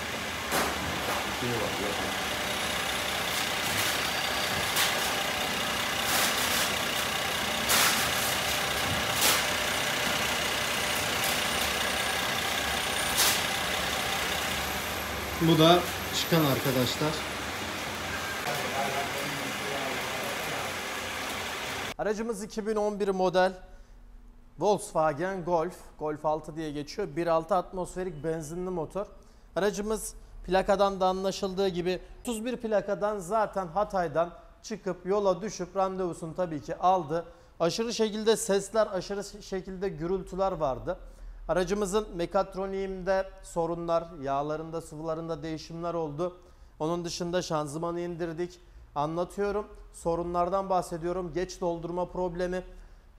Bu da çıkan arkadaşlar. Aracımız 2011 model. Volkswagen Golf, Golf 6 diye geçiyor. 1.6 atmosferik benzinli motor. Aracımız plakadan da anlaşıldığı gibi 31 plakadan zaten Hatay'dan çıkıp yola düşüp randevusunu tabii ki aldı. Aşırı şekilde sesler, aşırı şekilde gürültüler vardı. Aracımızın mekatroniğinde sorunlar, yağlarında, sıvılarında değişimler oldu. Onun dışında şanzımanı indirdik. Anlatıyorum, sorunlardan bahsediyorum. Geç doldurma problemi.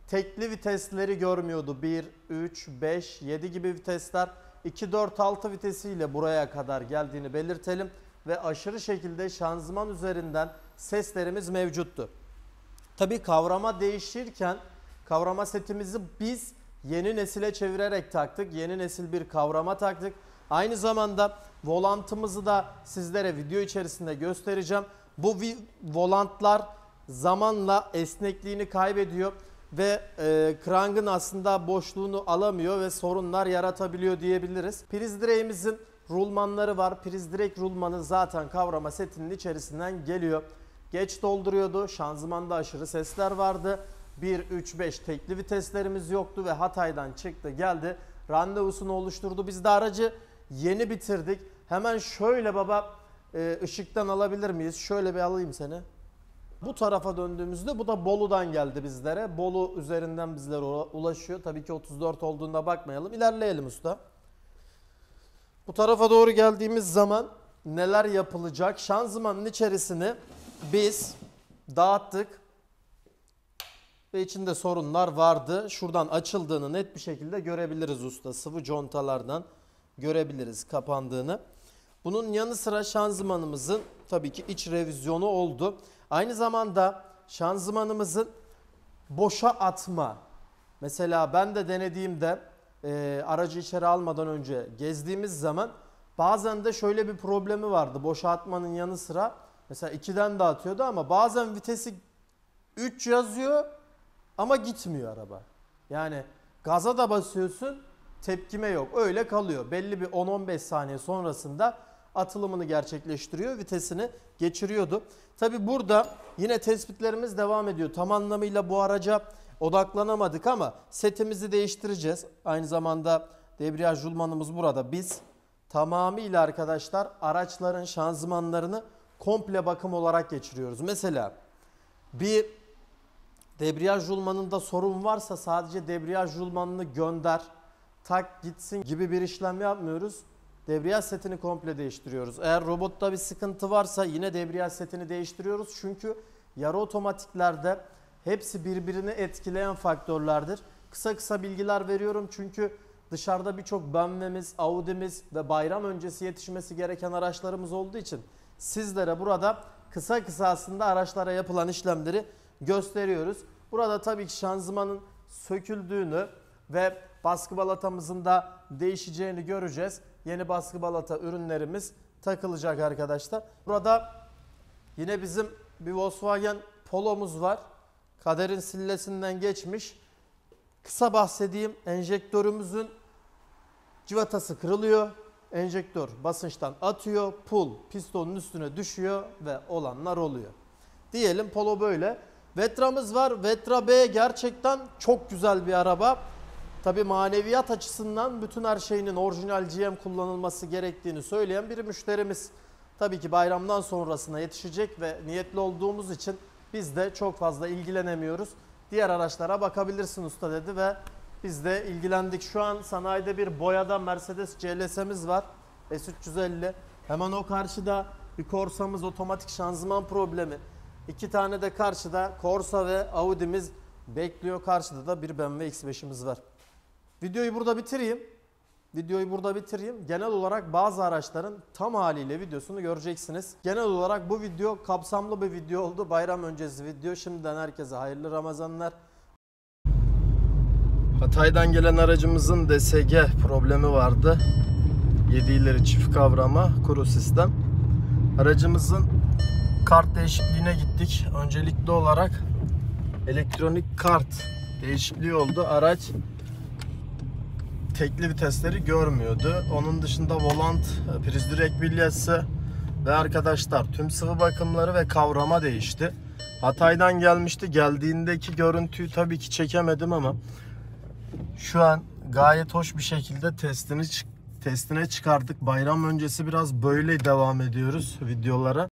Tekli vitesleri görmüyordu. 1, 3, 5, 7 gibi vitesler. 2, 4, 6 vitesiyle buraya kadar geldiğini belirtelim. Ve aşırı şekilde şanzıman üzerinden seslerimiz mevcuttu. Tabii kavrama değişirken kavrama setimizi biz yeni nesile çevirerek taktık. Yeni nesil bir kavrama taktık. Aynı zamanda volantımızı da sizlere video içerisinde göstereceğim. Bu volantlar zamanla esnekliğini kaybediyor ve krangın aslında boşluğunu alamıyor ve sorunlar yaratabiliyor diyebiliriz. Priz direğimizin rulmanları var. Priz direk rulmanı zaten kavrama setinin içerisinden geliyor. Geç dolduruyordu. Şanzımanda aşırı sesler vardı. 1, 3, 5 tekli viteslerimiz yoktu ve Hatay'dan çıktı geldi. Randevusunu oluşturdu. Biz de aracı yeni bitirdik. Hemen şöyle baba ışıktan alabilir miyiz? Şöyle bir alayım seni. Bu tarafa döndüğümüzde bu da Bolu'dan geldi bizlere. Bolu üzerinden bizlere ulaşıyor. Tabii ki 34 olduğunda bakmayalım. İlerleyelim usta. Bu tarafa doğru geldiğimiz zaman neler yapılacak? Şanzımanın içerisini biz dağıttık ve içinde sorunlar vardı. Şuradan açıldığını net bir şekilde görebiliriz usta. Sıvı contalardan görebiliriz kapandığını. Bunun yanı sıra şanzımanımızın tabii ki iç revizyonu oldu. Aynı zamanda şanzımanımızın boşa atma. Mesela ben de denediğimde aracı içeri almadan önce gezdiğimiz zaman bazen de şöyle bir problemi vardı. Boşa atmanın yanı sıra mesela 2'den de atıyordu ama bazen vitesi 3 yazıyor ama gitmiyor araba. Yani gaza da basıyorsun, tepkime yok. Öyle kalıyor. Belli bir 10-15 saniye sonrasında atılımını gerçekleştiriyor. Vitesini geçiriyordu. Tabi burada yine tespitlerimiz devam ediyor. Tam anlamıyla bu araca odaklanamadık ama setimizi değiştireceğiz. Aynı zamanda debriyaj rulmanımız burada. Biz tamamıyla arkadaşlar araçların şanzımanlarını komple bakım olarak geçiriyoruz. Mesela bir debriyaj rulmanında sorun varsa sadece debriyaj rulmanını gönder, tak gitsin gibi bir işlem yapmıyoruz. Debriyaj setini komple değiştiriyoruz. Eğer robotta bir sıkıntı varsa yine debriyaj setini değiştiriyoruz. Çünkü yarı otomatiklerde hepsi birbirini etkileyen faktörlerdir. Kısa kısa bilgiler veriyorum çünkü dışarıda birçok BMW'miz, Audi'miz ve bayram öncesi yetişmesi gereken araçlarımız olduğu için sizlere burada kısa kısa aslında araçlara yapılan işlemleri gösteriyoruz. Burada tabii ki şanzımanın söküldüğünü ve baskı balatamızın da değişeceğini göreceğiz. Yeni baskı balata ürünlerimiz takılacak arkadaşlar. Burada yine bizim bir Volkswagen Polo'muz var. Kaderin sillesinden geçmiş. Kısa bahsedeyim. Enjektörümüzün civatası kırılıyor. Enjektör basınçtan atıyor. Pul pistonun üstüne düşüyor ve olanlar oluyor. Diyelim Polo böyle. Vetra'mız var. Vetra B gerçekten çok güzel bir araba. Tabii maneviyat açısından bütün her şeyinin orijinal GM kullanılması gerektiğini söyleyen bir müşterimiz. Tabii ki bayramdan sonrasına yetişecek ve niyetli olduğumuz için biz de çok fazla ilgilenemiyoruz. Diğer araçlara bakabilirsin usta dedi ve biz de ilgilendik. Şu an sanayide bir boyada Mercedes CLS'miz var. S350. Hemen o karşıda bir Corsa'mız, otomatik şanzıman problemi. 2 tane de karşıda Corsa ve Audi'miz bekliyor. Karşıda da bir BMW X5'imiz var. Videoyu burada bitireyim. Genel olarak bazı araçların tam haliyle videosunu göreceksiniz. Genel olarak bu video kapsamlı bir video oldu. Bayram öncesi video. Şimdiden herkese hayırlı Ramazanlar. Hatay'dan gelen aracımızın DSG problemi vardı. 7 ileri çift kavrama kuru sistem. Aracımızın kart değişikliğine gittik. Öncelikli olarak elektronik kart değişikliği oldu. Araç tekli vitesleri görmüyordu. Onun dışında volant, priz direk bilyesi ve arkadaşlar tüm sıvı bakımları ve kavrama değişti. Hatay'dan gelmişti. Geldiğindeki görüntüyü tabii ki çekemedim ama Şu an gayet hoş bir şekilde testine çıkardık. Bayram öncesi biraz böyle devam ediyoruz videolara.